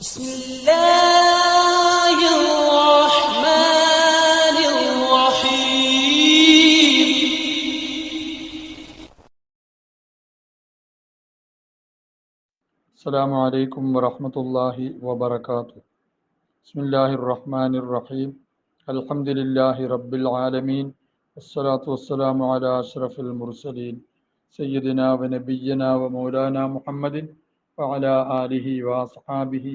بسم الله الرحمن الرحيم. السلام عليكم ورحمة الله وبركاته. بسم الله الرحمن الرحيم. الحمد لله رب العالمين. والصلاة والسلام على أشرف المرسلين سيدنا ونبينا ومولانا محمد وعلى آله وأصحابه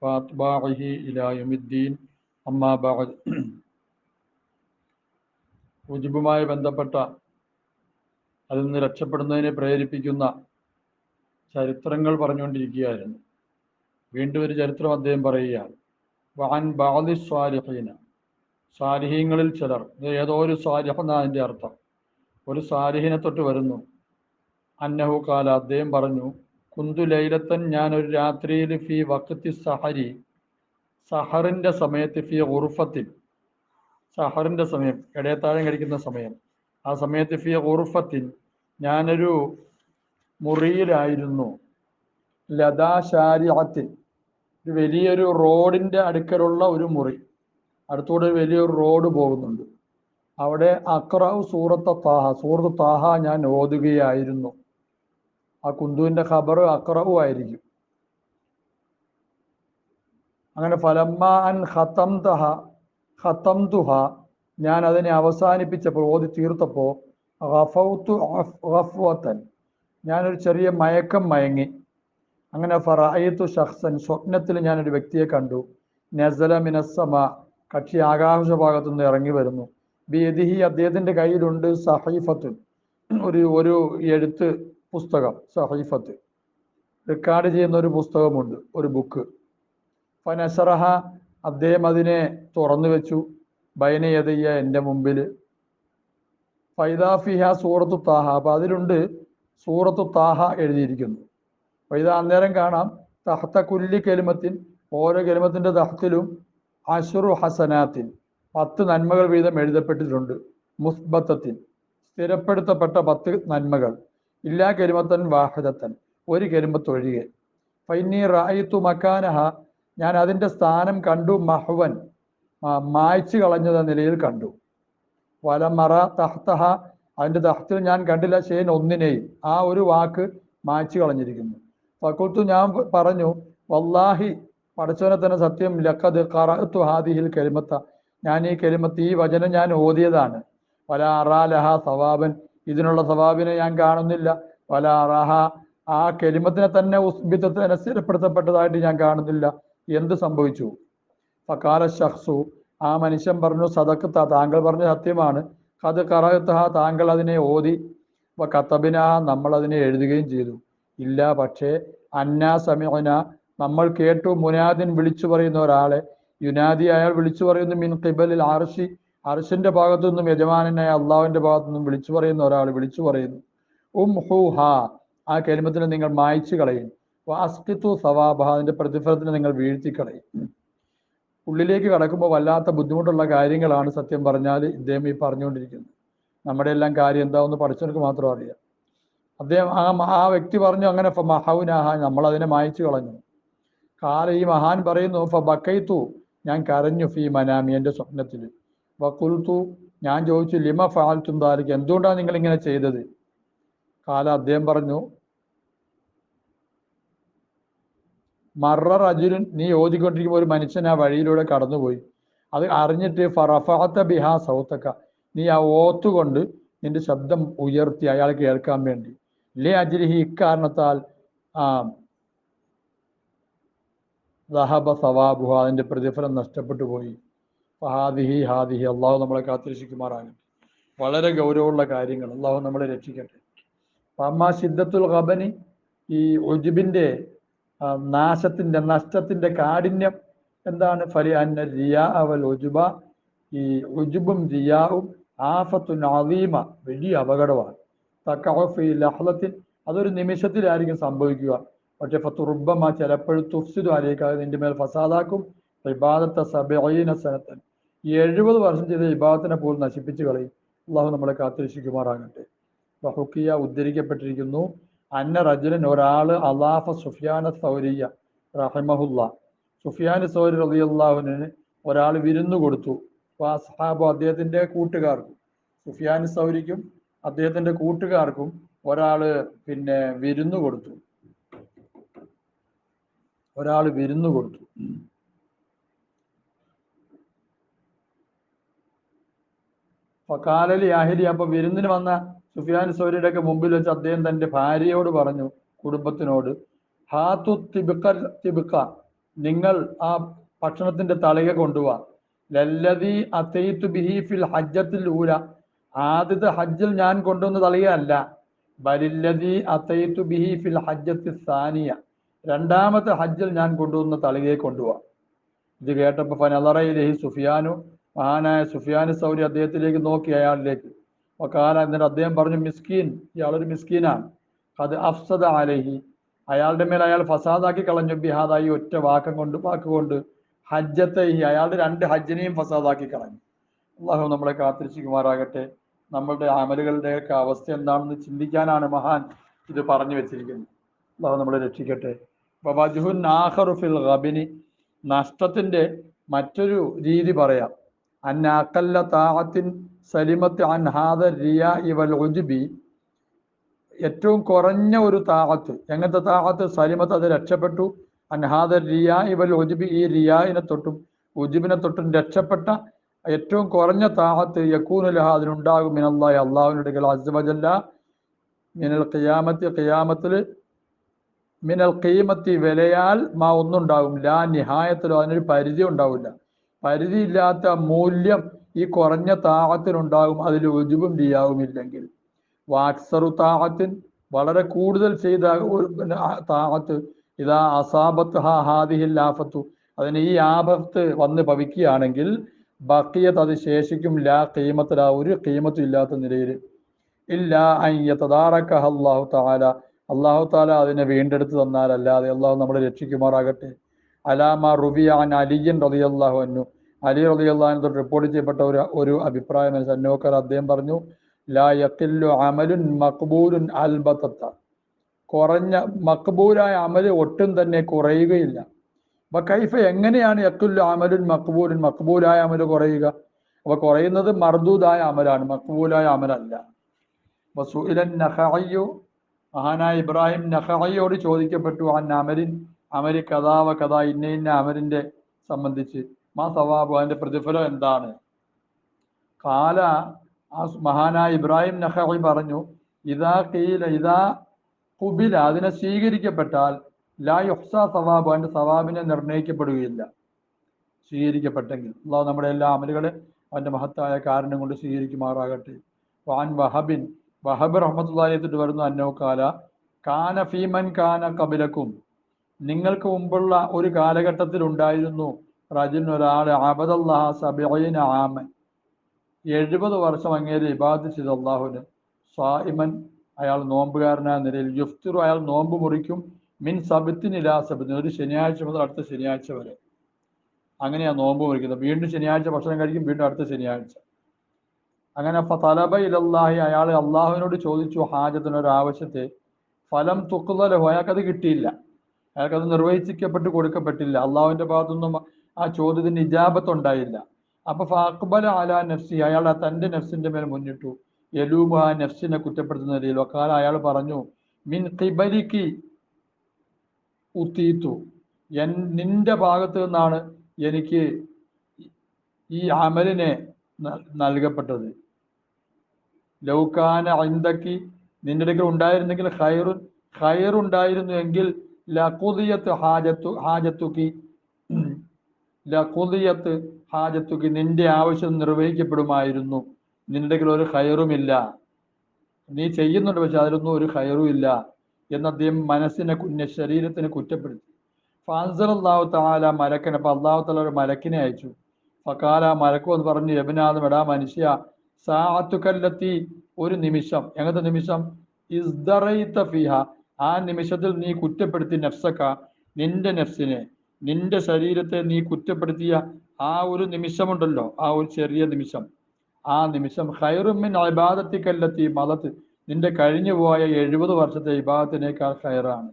وأتباعه إلى يوم الدين. أما بعد. ഉജുബുമായി ബന്ധപ്പെട്ട അതിൽ നിന്ന് രക്ഷപ്പെടുന്നതിനെ പ്രേരിപ്പിക്കുന്ന ചരിത്രങ്ങൾ പറഞ്ഞുകൊണ്ടിരിക്കുകയായിരുന്നു. വീണ്ടും ഒരു ചരിത്രം അദ്ദേഹം പറയുകയാണ്. വഅൻ ബഅദി സ്വാലിഹീന, സാലിഹീങ്ങളിൽ ചിലർ, ഏതോ ഒരു സാലിഹ് എന്നാണ് അതിൻ്റെ അർത്ഥം. ഒരു സാലിഹിനെ തൊട്ട് വരുന്നു. അന്നഹു കാല, അദ്ദേഹം പറഞ്ഞു, കുന്തു ലൈലത്തൻ, ഞാൻ ഒരു രാത്രിയിൽ, ഫി വഖ്തി സഹരി, സഹറിൻ്റെ സമയത്ത്, ഫി ഗുർഫത്തിൽ, സഹറിൻ്റെ സമയം, ഇടയത്താഴം കഴിക്കുന്ന സമയം, ആ സമയത്ത്, ഫി ഗുർഫത്തിൽ, ഞാനൊരു മുറിയിലായിരുന്നു, ലദാ ശാരിഅത്തിൽ, വലിയൊരു റോഡിൻ്റെ അടുക്കലുള്ള ഒരു മുറി, അടുത്തൂടെ വലിയൊരു റോഡ് പോകുന്നുണ്ട്. അവിടെ അഖ്റഉ സൂറത്ത് താഹ, സൂറത്ത് താഹ ഞാൻ ഓതുകയായിരുന്നു. ആ കുന്തുവിൻ്റെ ഖബർ അഖ്റഉ ആയിരിക്കും. അങ്ങനെ ഫലമ്മ അൻ ഖതംതുഹ, ഞാൻ അതിനെ അവസാനിപ്പിച്ചപ്പോൾ, ഓതി തീർത്തപ്പോൾ, ഗഫൗതു ഗഫ്വതൻ, ഞാനൊരു ചെറിയ മയക്കം മയങ്ങി. അങ്ങനെ ഫറഅയ്തു ശഖ്സൻ, സ്വപ്നത്തിൽ ഞാനൊരു വ്യക്തിയെ കണ്ടു. നസല മിനസ്സമ, കക്ഷി ആകാശഭാഗത്തു നിന്ന് ഇറങ്ങി വരുന്നു. ബിയദിഹി, അദ്ദേഹത്തിൻ്റെ കയ്യിലുണ്ട്, സഹീഫത്തുൻ, ഒരു എഴുത്ത് പുസ്തകം, സഹീഫത്ത്, റെക്കോർഡ് ചെയ്യുന്ന ഒരു പുസ്തകമുണ്ട്, ഒരു ബുക്ക്. ഫനശറഹ, അദ്ദേഹം അതിനെ തുറന്നു വെച്ചു. ബൈന യദയ്യ, എൻ്റെ മുമ്പിൽ. ഫൈദാ ഫിഹ സൂറത്തു താഹ, അപ്പം അതിലുണ്ട് സൂറത്തു താഹ എഴുതിയിരിക്കുന്നു. ഫൈദ, അന്നേരം കാണാം, തഹ്ത കുല്ലി കെലിമത്തിൻ, ഓരോ കെലിമത്തിൻ്റെ തഹ്തിലും, അശ്റു ഹസനാത്തിൻ, 10 നന്മകൾ വീതം എഴുതപ്പെട്ടിട്ടുണ്ട്. മുസ്ബത്തത്തിൻ, സ്ഥിരപ്പെടുത്തപ്പെട്ട 10 നന്മകൾ. ഇല്ലാ കെലിമത്തൻ വാഹിദത്തൻ, ഒരു കെലിമത്ത് ഒഴികെ. ഫൈനി റഅയ്തു മക്കാനഹ, ഞാൻ അതിൻ്റെ സ്ഥാനം കണ്ടു, മഹ്വൻ, മായ്ച്ചു കളഞ്ഞത നിലയിൽ കണ്ടു. വലമറ തഹ്തഹ, അതിൻ്റെ തഹ്തിൽ ഞാൻ കണ്ടില്ല, ഷെയ്ൻ, ഒന്നിനെയും, ആ ഒരു വാക്ക് മായ്ച്ചു കളഞ്ഞിരിക്കുന്നു. ഫഖുൽതു, ഞാൻ പറഞ്ഞു, വല്ലാഹി, പടച്ചവനെ തന്നെ സത്യം, ലഖദ് ഖറഅതു ഹാദിഹിൽ കലിമത്ത, ഞാൻ ഈ കലിമത്ത്, ഈ വചനം ഞാൻ ഓതിയതാണ്. വലാ അറാ ലഹ സവാബൻ, ഇതിനുള്ള സവാബിനെ ഞാൻ കാണുന്നില്ല. വലാ അറാഹ, ആ കലിമത്തിനെ തന്നെ ഉസ്ബിതത്തിനെ സ്ഥിരപ്പെടുത്തപ്പെട്ടതായിട്ട് ഞാൻ കാണുന്നില്ല. എന്ത് സംഭവിച്ചു? ഫഖാല ശഖ്സു, ആ മനുഷ്യൻ പറഞ്ഞു, സദഖ്ത, താങ്കൾ പറഞ്ഞ സത്യമാണ്. ഖദ് ഖറഅതുഹ, താങ്കൾ അതിനെ ഓതി. വ കതബനാഹ, നമ്മൾ അതിനെ എഴുതുകയും ചെയ്തു. ഇല്ല, പക്ഷേ, അന്നാ സമിഅന, നമ്മൾ കേട്ടു, മുനാദിൻ, വിളിച്ചു പറയുന്ന ഒരാളെ, യുനാദി, അയാൾ വിളിച്ചു പറയുന്നു, മിൻ ഖിബലിൽ അർശി, അർശിന്റെ ഭാഗത്തു നിന്നും, യജമാനായ അള്ളാഹുവിന്റെ ഭാഗത്തു നിന്നും വിളിച്ചു പറയുന്ന ഒരാൾ വിളിച്ചു പറയുന്നു, ഹൂഹ, ആ കലിമത്തിനെ നിങ്ങൾ മായ്ച്ചു കളയും. അസ്കിത്തു സവാബ, അതിന്റെ പ്രതിഫലത്തിന് നിങ്ങൾ വീഴ്ത്തിക്കളയും. ഉള്ളിലേക്ക് കടക്കുമ്പോൾ വല്ലാത്ത ബുദ്ധിമുട്ടുള്ള കാര്യങ്ങളാണ് സത്യം പറഞ്ഞാൽ ഇദ്ദേഹം ഈ പറഞ്ഞുകൊണ്ടിരിക്കുന്നത്. നമ്മുടെ എല്ലാം കാര്യം എന്താണെന്ന് പഠിച്ചവർക്ക് മാത്രം അറിയാം. അദ്ദേഹം ആ വ്യക്തി പറഞ്ഞു, അങ്ങനെ മഹൗനാഹ, നമ്മൾ അതിനെ മായ്ച്ചു കളഞ്ഞു. കാല, ഈ മഹാൻ പറയുന്നു, ബക്കൈത്തു, ഞാൻ കരഞ്ഞു, ഫീ മനാമി, എൻ്റെ സ്വപ്നത്തിൽ. വഖുൽതു, ഞാൻ ചോദിച്ചു, ലിമ ഫഅൽതും ദാലിക, എന്തുകൊണ്ടാണ് നിങ്ങൾ ഇങ്ങനെ ചെയ്തത്? കാല, അദ്ദേഹം പറഞ്ഞു, മറ റജുലുൻ, നീ ഓതിക്കൊണ്ടിരിക്കുമ്പോൾ ഒരു മനുഷ്യൻ ആ വഴിയിലൂടെ കടന്നുപോയി. അത് അറിഞ്ഞിട്ട് ഫറഫഅത ബിഹാ സൗതക, നീ ആ ഓത്തുകൊണ്ട് നിന്റെ ശബ്ദം ഉയർത്തി അയാൾ കേൾക്കാൻ വേണ്ടി. ലേ അജ്രിഹി, ഇക്കാരണത്താൽ ദഹബ സവാബുഹ, അതിന്റെ പ്രതിഫലം നഷ്ടപ്പെട്ടു പോയി. ഹാദിഹി, അള്ളാഹു നമ്മളെ കാത്തിരക്ഷിക്കുമാറാകട്ടെ. വളരെ ഗൗരവമുള്ള കാര്യങ്ങൾ, അള്ളാഹു നമ്മളെ രക്ഷിക്കട്ടെ. അമ്മാ ശിദ്ദത്തുൽ ഖബനി, ഈ ഉജുബിന്റെ നാശത്തിന്റെ, നഷ്ടത്തിന്റെ കാഠിന്യം എന്താണ്? ഫലി അന്ന റിയാ വൽ ഉജുബ, ഈ ഉജുബും റിയാവും ആഫത്തുൻ അദീമ, വലിയ അപകടമാണ്. തഖഉ ഫീ ലഹ്ളത്തിൻ, അതൊരു നിമിഷത്തിലായിരിക്കും സംഭവിക്കുക. പക്ഷെ ഫതുറുബ്ബമ, ചിലപ്പോഴും, തുഫ്സിദു അലൈക, നിന്റെ മേൽ ഫസാദാക്കും, ഇബാദത്ത 70 സനത്തൻ, 70 വർഷം ചെയ്ത ഇബാദത്തിനെ പോലും നശിപ്പിച്ചു കളയും. അള്ളാഹു നമ്മളെ കാത്തിരക്ഷിക്കുമാറാകട്ടെ. വഹുക്കിയ, ഉദ്ധരിക്കപ്പെട്ടിരിക്കുന്നു, അന്ന റജുലൻ, ഒരാള്, അലാഫ സുഫിയാന സൗരിയ റഹിമഹുല്ല, സുഫിയാൻ സൗരി റളിയല്ലാഹുവിന് ഒരാൾ വിരുന്നു കൊടുത്തു. അപ്പോൾ അസ്ഹാബ് അദ്ദേഹത്തിൻ്റെ കൂട്ടുകാർക്കും സുഫിയാൻ സൗരിക്കും അദ്ദേഹത്തിൻ്റെ കൂട്ടുകാർക്കും ഒരാൾ വിരുന്നു കൊടുത്തു. അപ്പോൾ കാലലി അഹിലി, അപ്പോൾ വിരുന്നിന് വന്ന സുഫിയാൻ സൗരിയുടെ ഒക്കെ മുമ്പിൽ വെച്ച് അദ്ദേഹം തൻ്റെ ഭാര്യയോട് പറഞ്ഞു, കുടുംബത്തിനോട്, ഹാത്തു തിബിക്ക, നിങ്ങൾ ആ ഭക്ഷണത്തിന്റെ തളിക കൊണ്ടുപോവാ. ലല്ലദീ അതൈതു ബിഹി ഫിൽ ഹജ്ജത്തിൽ ഊല, ആദ്യത്തെ ഹജ്ജിൽ ഞാൻ കൊണ്ടുവന്ന തളികയല്ല. ബലില്ലദീ അതൈതു ബിഹി ഫിൽ ഹജ്ജത്തി സാനിയ, രണ്ടാമത്തെ ഹജ്ജിൽ ഞാൻ കൊണ്ടുവന്ന തളികയെ കൊണ്ടുപോവാ. ഇത് കേട്ടപ്പോൾ ഫനളറയിലേഹി സുഫിയാനു, മഹാനായ സുഫിയാൻ സൗരി അദ്ദേഹത്തിലേക്ക് നോക്കി, അയാളിലേക്ക്. വകാല, എന്നിട്ട് അദ്ദേഹം പറഞ്ഞു, മിസ്കീൻ, ഇയാളൊരു മിസ്കീനാണ്. അത് അഫ്സദ അലൈഹി, അയാളുടെ മേൽ അയാൾ ഫസാദാക്കി കളഞ്ഞു. ബിഹാദായി, ഒറ്റ വാക്കുകൊണ്ട് ഹജ്ജത്തെ, അയാളുടെ 2 ഹജ്ജിനെയും ഫസാദാക്കി കളഞ്ഞു. അള്ളാഹു നമ്മളെ കാത്തിരക്ഷിക്കുമാറാകട്ടെ. നമ്മളുടെ അമലുകളുടെയൊക്കെ അവസ്ഥ എന്താണെന്ന് ചിന്തിക്കാനാണ് മഹാൻ ഇത് പറഞ്ഞു വെച്ചിരിക്കുന്നത്. അള്ളാഹു നമ്മളെ രക്ഷിക്കട്ടെ. വജ്ഹുൻ ആഖറു ഫിൽ ഗബനി, നഷ്ടത്തിന്റെ മറ്റൊരു രീതി പറയാം. അന്ന അഖല്ല താഅത്തിൻ സലിമത്ത് അൻ ഹാദ റിയാഇ വൽ ഉജ്ബി, ഏറ്റവും കുറഞ്ഞ ഒരു താഅത്ത്, എങ്ങനത്തെ താഅത്ത്? സലിമത്ത്, അത് രക്ഷപ്പെട്ടു. അൻഹാദ റിയാഇ വൽ ഉജ്ബി, ഈ റിയാഇനെ തൊട്ടും ഉജ്ബിനെ തൊട്ടും രക്ഷപ്പെട്ട ഏറ്റവും കുറഞ്ഞ താഅത്ത് യകൂനു ലഹ, അതിനുണ്ടാകും, മിനല്ലാഹി, അല്ലാഹുവിന്റെ അടുക്കൽ, അസ്സ വജല്ല, മിനൽ ഖിയാമത്തി, ഖിയാമത്തിൽ, മിനൽ ഖീമത്തി, വിലയാൽ, മാ, ഒന്നുണ്ടാകും, ലാ നിഹായത്തിലോ, അതിനൊരു പരിധി ഉണ്ടാവില്ല. പരിധിയില്ലാത്ത മൂല്യം ഈ കുറഞ്ഞ താഅത്തിനുണ്ടാകും, അതിൽ ഉജ്ബും റിയാവും ഇല്ലെങ്കിൽ. വാക്സറു താഅത്തിൻ, വളരെ കൂടുതൽ ചെയ്ത താഅത്ത്, ഇതാ അസാബത്ത് ഹാദിഹിൽ ആഫത്തു, അതിന് ഈ ആപത്ത് വന്ന് ഭവിക്കുകയാണെങ്കിൽ, ബഖിയത്, അത് ശേഷിക്കും, ലാ ഖീമത്ത്, ഒരു ഖീമത്തും ഇല്ലാത്ത നിലയിൽ. ഇല്ലാ അൻ യതദാറകഹ അല്ലാഹു തആല, അല്ലാഹു തആല അതിനെ വീണ്ടെടുത്ത് തന്നാലല്ലാതെ. അല്ലാഹു നമ്മളെ രക്ഷിക്കുമാറാകട്ടെ. അലാമ റുബിയ അൻ അലിയൻ റളിയല്ലാഹു അൻഹു, അലി റളിയല്ലാഹു അൻഹു റിപ്പോർട്ട് ചെയ്യപ്പെട്ട ഒരു അഭിപ്രായം സന്നോക്കർ, അദ്ദേഹം പറഞ്ഞു, ലാ യഖില്ലു അമലുൻ മഖ്ബൂലുൻ അൽബത്തത്ത, കുറഞ്ഞ മഖ്ബൂലായ അമല് ഒട്ടും തന്നെ കുറയുകയില്ല. അപ്പൊ കൈഫ, എങ്ങനെയാണ് യഖില്ലു അമലുൻ മഖ്ബൂലുൻ, മഖ്ബൂലായ അമല് കുറയുക? അപ്പൊ കുറയുന്നത് മർദൂദായ അമലാണ്, മഖ്ബൂലായ അമലല്ല. വസുഇലൻ നഖഇയ്യു, മഹാനായ ഇബ്രാഹിം നഖഇയോട് ചോദിക്കപ്പെട്ടു, അൻ അമലിൻ, അമലി കഥാവ കഥ, ഇന്ന അമലിന്റെ സംബന്ധിച്ച്, മാ സവാബു, അതിന്റെ പ്രതിഫലം എന്താണ്? കാല, ആ മഹാനായ ഇബ്രാഹിം നഖഇ പറഞ്ഞു, ഇദാ ഖീല, ഇദാ ഖുബില, അതിനെ സ്വീകരിക്കപ്പെട്ടാൽ, ലാ യുഹ്സാ സവാബു, അതിന്റെ സവാബിനെ നിർണയിക്കപ്പെടുകയില്ല. സ്വീകരിക്കപ്പെട്ടെങ്കിൽ. അള്ളാഹു നമ്മുടെ എല്ലാ അമലുകളെ അവന്റെ മഹത്തായ കാരണം കൊണ്ട് സ്വീകരിക്കുമാറാകട്ടെ. വാൻ വഹബിൻ, വഹബ് റഹ്മത്തുള്ളാഹി അലൈഹി വരുന്നു, അന്നോകാല കാന ഫീമൻ കാന ഖബലക്കും, നിങ്ങൾക്ക് മുമ്പുള്ള ഒരു കാലഘട്ടത്തിൽ ഉണ്ടായിരുന്നു, റജുൻ, ഒരാൾ, അബദല്ലാഹ സബഈന ആമൻ, 70 വർഷം അങ്ങേര് ഇബാദത്ത് ചെയ്തു അള്ളാഹുവിന്. സ്വാഇമൻ, അയാൾ നോമ്പുകാരനായ നിലയിൽ. യുഫ്തിറു, അയാൾ നോമ്പ് മുറിക്കും, മിൻ സബത്തിൻ ഇലാ സബത്തിൻ, ഒരു ശനിയാഴ്ച മുതൽ അടുത്ത ശനിയാഴ്ച വരെ. അങ്ങനെയാണ് നോമ്പ് മുറിക്കുന്നത്. വീണ്ടും ശനിയാഴ്ച ഭക്ഷണം കഴിക്കും, വീണ്ടും അടുത്ത ശനിയാഴ്ച. അങ്ങനെ തലബ ഇലല്ലാഹി, അയാൾ അള്ളാഹുവിനോട് ചോദിച്ചു, ഹാജത്തിനൊരാവശ്യത്തെ. ഫലം തുഖ്ലലഹു, അയാൾക്കത് കിട്ടിയില്ല, അയാൾക്കത് നിർവഹിക്കപ്പെട്ട് കൊടുക്കപ്പെട്ടില്ല. അള്ളാഹുവിന്റെ ഭാഗത്തുനിന്നും ആ ചോദ്യത്തിന് ഇജാബത്ത് ഉണ്ടായില്ല. അപ്പൊ ഫഅഖ്ബല അലാ നഫ്സി, അയാൾ തന്റെ നഫ്സിന്റെ മേൽ മുന്നിട്ടു. യലൂമ, ആ നഫ്സിനെ കുറ്റപ്പെടുത്തുന്ന നിലയിൽ. വക്കാല, അയാൾ പറഞ്ഞു, മിൻ ഖിബലിക്കി ഉതീതു, നിന്റെ ഭാഗത്ത് നിന്നാണ് എനിക്ക് ഈ അമലിനെ നൽകപ്പെട്ടത്. ലൗകാന ഇൻദക്കി, നിന്റെ അടുക്കൽ ഉണ്ടായിരുന്നെങ്കിൽ, ഖൈറുണ്ടായിരുന്നു എങ്കിൽ, ലഖുദിയത്ത് ഹാജത്തുക്കി, നിന്റെ ആവശ്യം നിർവഹിക്കപ്പെടുമായിരുന്നു. നിന്റെ അടുക്കൽ ഒരു ഖൈറുമില്ല, നീ ചെയ്യുന്നുണ്ട്, പക്ഷെ അതിലൊന്നും ഒരു ഖൈറും ഇല്ല എന്ന് അദ്ദേഹം മനസ്സിനെ, ശരീരത്തിനെ കുറ്റപ്പെടുത്തി. ഫഅൻസലല്ലാഹു തആല മലക്കൻ, അപ്പൊ അല്ലാഹു തആല ഒരു മലക്കിനെ അയച്ചു. ഫഖാല, മലക്കു എന്ന് പറഞ്ഞു, യബ്നാദം, എടാ മനുഷ്യ, സാഅത്തുകല്ലത്തി, ഒരു നിമിഷം, എങ്ങനത്തെ നിമിഷം? ഇസ്ദറൈത ഫീഹ, ആ നിമിഷത്തിൽ നീ കുറ്റപ്പെടുത്തി, നഫ്സക, നിന്റെ നഫ്സിനെ, നിന്റെ ശരീരത്തെ നീ കുറ്റപ്പെടുത്തിയ ആ ഒരു നിമിഷമുണ്ടല്ലോ, ആ ഒരു ചെറിയ നിമിഷം, ആ നിമിഷം ഖൈറും മിൻ ഇബാദത്തികല്ലത്തി മദത്, നിന്റെ കഴിഞ്ഞു പോയ 70 വർഷത്തെ ഇബാദത്തിനേക്കാൾ ഖൈറാണ്.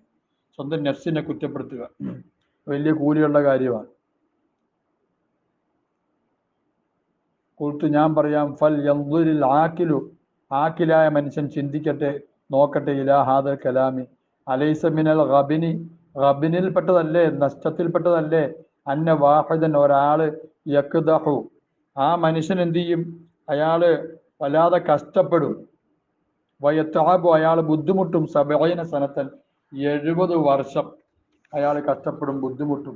സ്വന്തം നഫ്സിനെ കുറ്റപ്പെടുത്തുക. വലിയ കൂലിയുള്ള കാര്യമാണ്. കൂട്ട് ഞാൻ പറയാം, ഫൽ യൻദുരിൽ ആക്കിലു, ആക്കിലായ മനുഷ്യൻ ചിന്തിക്കട്ടെ, നോക്കട്ടെ, ഇലാ ഹാദൽ കലാമി അലൈസ മിനൽ ഗബിനി, ഗബിനിൽപ്പെട്ടതല്ലേ, നഷ്ടത്തിൽപ്പെട്ടതല്ലേ, അന്ന വാഹിദൻ ഒരാള് യക്ദഹു, ആ മനുഷ്യൻ എന്ത് ചെയ്യും, അയാള് വല്ലാതെ കഷ്ടപ്പെടും, വയത്താബു അയാൾ ബുദ്ധിമുട്ടും, 70 സനത്തൻ 70 വർഷം അയാൾ കഷ്ടപ്പെടും, ബുദ്ധിമുട്ടും.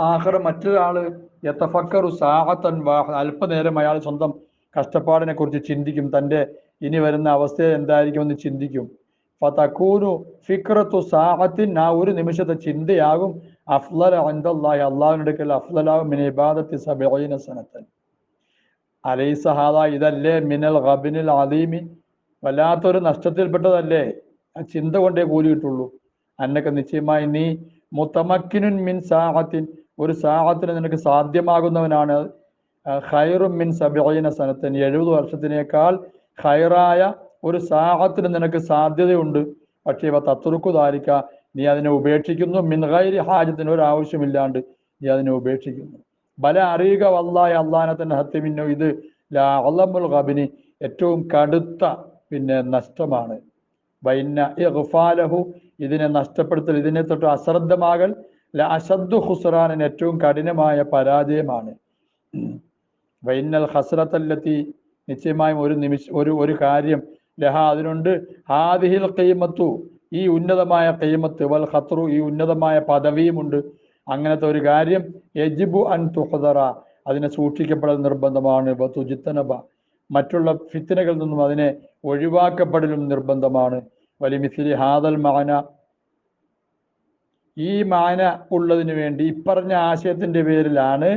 ആഖിറ മറ്റൊരാള് യതഫക്കറു സാഅത്തൻ വാഹിദ, അല്പനേരം അയാൾ സ്വന്തം കഷ്ടപ്പാടിനെ കുറിച്ച് ചിന്തിക്കും, തൻ്റെ ഇനി വരുന്ന അവസ്ഥ എന്തായിരിക്കുമെന്ന് ചിന്തിക്കും. ഫതകൂനു ഫിക്റത്തു സാഅത്തിൻ, ആ ഒരു നിമിഷത്തെ ചിന്തയാകും, അഫ്ളല ഇൻദല്ലാഹി, അല്ലാഹുവിന്റെ അടുക്കൽ അഫ്ളലാകും, മിൻ ഇബാദത്തി 70 സനത്തൻ. അലൈസ ഹാദാ, ഇതല്ലേ മിനൽ ഗബിനിൽ അദീമി, വല്ലാത്തൊരു നഷ്ടത്തിൽപ്പെട്ടതല്ലേ, ആ ചിന്ത കൊണ്ടേ കൂലി കിട്ടുള്ളൂ. അന്നൊക്കെ നിശ്ചയമായി നീ മുത്തമക്കിനുൻ മിൻ സാഅത്തിൻ, ഒരു സാഅത്തിന് നിനക്ക് സാധ്യമാകുന്നവനാണ്, ഖൈറും മിൻ 70 സനത്തൻ, 70 വർഷത്തിനേക്കാൾ ഖൈറായ ഒരു സാഅത്തിന് നിനക്ക് സാധ്യതയുണ്ട്. പക്ഷേ ഇവ തത്രുക്കുദാലിക, നീ അതിനെ ഉപേക്ഷിക്കുന്നു, മിൻ ഗൈരി ഹാജത്തിന്, ഒരു ആവശ്യമില്ലാണ്ട് നീ അതിനെ ഉപേക്ഷിക്കുന്നു. ബല അറിയുക, വല്ലാഹി അള്ളാഹിനെ തന്നെ ഹത്യമിന്നു, ഇത് ലാ അളമുൽ ഗബിനി, ഏറ്റവും കടുത്ത നഷ്ടമാണ്. വൈന്ന ഇഗ്ഫാലഹു, ഇതിനെ നഷ്ടപ്പെടുത്തൽ, ഇതിനെ തൊട്ട് അശ്രദ്ധമാകൽ, ല അശദ്ദു ഖുസ്റാനൻ, ഏറ്റവും കഠിനമായ പരാജയമാണ്. വൈന്നൽ ഖസ്റത്തല്ലത്തി, നിശ്ചയമായും ഒരു കാര്യം, ലഹ അതിനുണ്ട്, ഹാദിഹിൽ ഖീമത്തു, ഈ ഉന്നതമായ ഖീമത്ത്, വൽ ഖത്റു, ഈ ഉന്നതമായ പദവിയുമുണ്ട്. അങ്ങനത്തെ ഒരു കാര്യം, യജിബു അൻ തുഹ്ദറ, അതിനെ സൂക്ഷിക്കപ്പെടൽ നിർബന്ധമാണ്. വതുജിത്തനബ, മറ്റുള്ള ഫിത്നകളിൽ നിന്നും അതിനെ ഒഴിവാക്കപ്പെടലും നിർബന്ധമാണ്. വലിമിസ്ലി ഹാദൽ മാന, ഈ മാന ഉള്ളതിന് വേണ്ടി, ഇപ്പറഞ്ഞ ആശയത്തിന്റെ പേരിലാണ്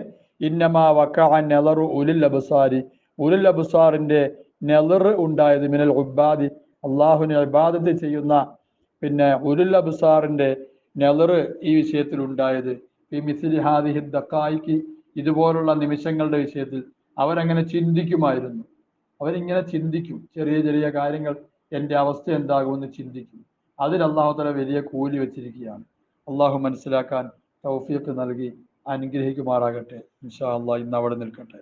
ഇന്നമാ വഖഅ നളറു ഉലുൽ അബ്സാരി, ഉലുൽ അബ്സാറിന്റെ നെളർ ഉണ്ടായത്, മിനൽ ഉബ്ബാദി, അള്ളാഹുവിനെ ഇബാദത്ത് ചെയ്യുന്ന ഉലുൽ അബ്സാറിന്റെ നെളർ ഈ വിഷയത്തിൽ ഉണ്ടായത്. ഈ മിസ്ലി ഹാദിഹി ദഖായിഖി, ഇതുപോലുള്ള നിമിഷങ്ങളുടെ വിഷയത്തിൽ അവരങ്ങനെ ചിന്തിക്കുമായിരുന്നു. അവരിങ്ങനെ ചിന്തിക്കും, ചെറിയ ചെറിയ കാര്യങ്ങൾ, എൻ്റെ അവസ്ഥ എന്താകുമെന്ന് ചിന്തിക്കും. അതിൽ അള്ളാഹു തആല വലിയ കൂലി വെച്ചിരിക്കുകയാണ്. അള്ളാഹു മനസ്സിലാക്കാൻ തൗഫീഖ് നൽകി അനുഗ്രഹിക്കുമാറാകട്ടെ. ഇൻഷാ അള്ളാഹ് ഇന്ന് അവിടെ നിൽക്കട്ടെ.